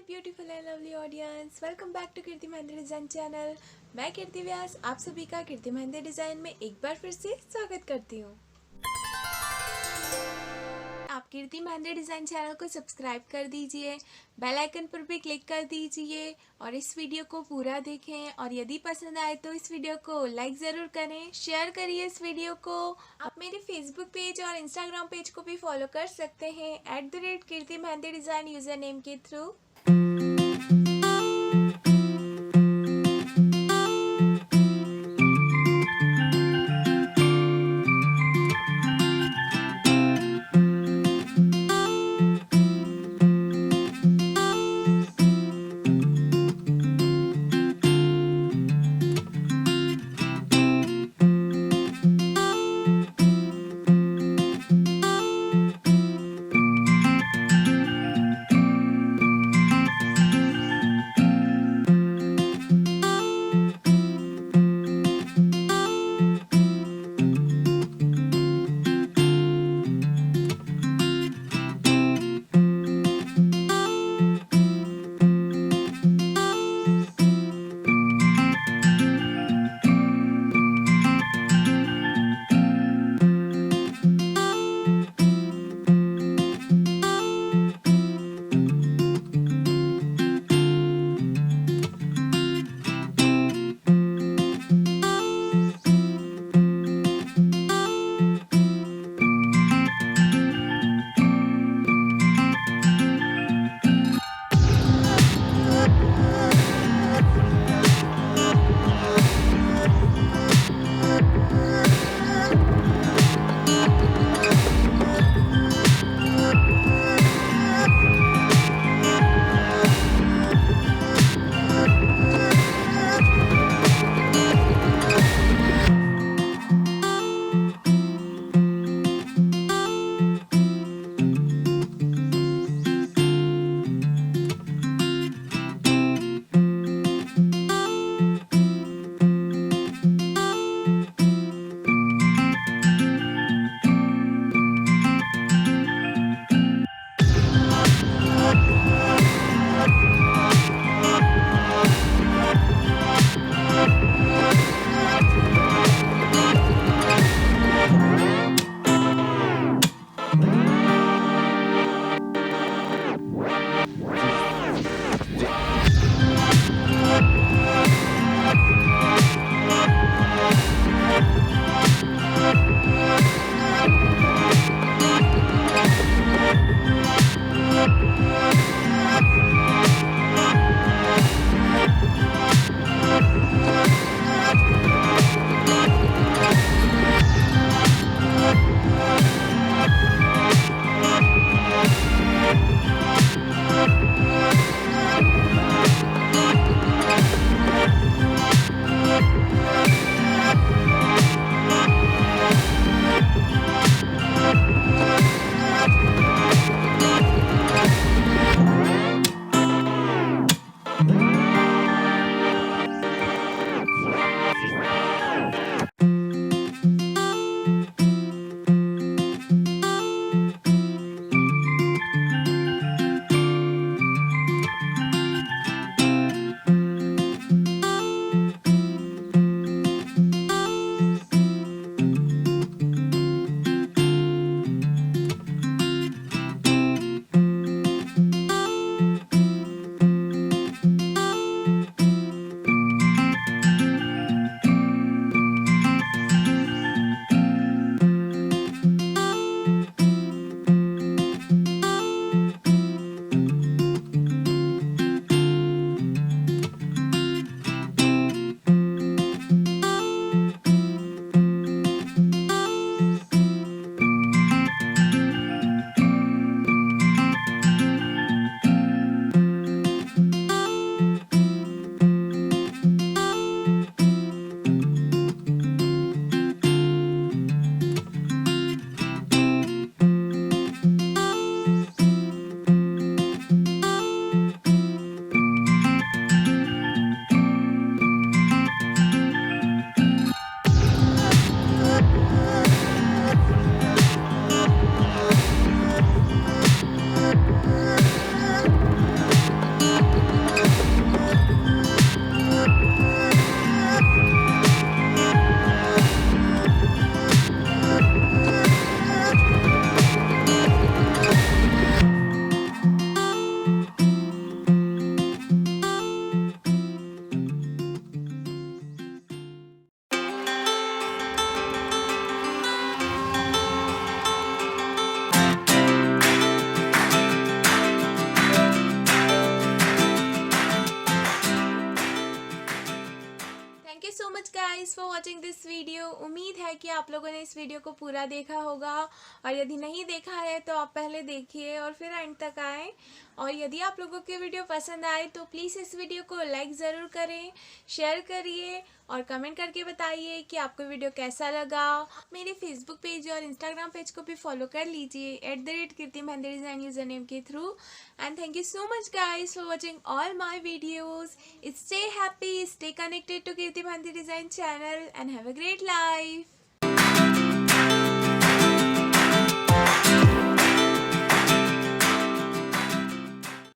My beautiful and lovely audience, welcome back to Kirti Mehndi design channel. मैं कीर्ति व्यास आप सभी का कीर्ति मेहंदी डिज़ाइन में एक बार फिर से स्वागत करती हूँ। आप कीर्ति मेहंदी डिज़ाइन चैनल को सब्सक्राइब कर दीजिए, बेल आइकन पर भी क्लिक कर दीजिए और इस वीडियो को पूरा देखें। और यदि पसंद आए तो इस वीडियो को लाइक ज़रूर करें, शेयर करिए इस वीडियो को। आप मेरे फेसबुक पेज और इंस्टाग्राम पेज को भी फॉलो कर सकते हैं @कीर्ति मेहंदी डिज़ाइन यूज़र नेम के through. Guys for watching this video. उम्मीद है कि आप लोगों ने इस वीडियो को पूरा देखा होगा, और यदि नहीं देखा है तो आप पहले देखिए और फिर एंड तक आए। और यदि आप लोगों की वीडियो पसंद आए तो प्लीज़ इस वीडियो को लाइक ज़रूर करें, शेयर करिए और कमेंट करके बताइए कि आपको वीडियो कैसा लगा। मेरे फेसबुक पेज और इंस्टाग्राम पेज को भी फॉलो कर लीजिए @Kirti Mehndi Design user name के through. And thank you so much guys for watching all my videos. Stay happy, stay connected to Kirti Mehndi Design channel and have a great life.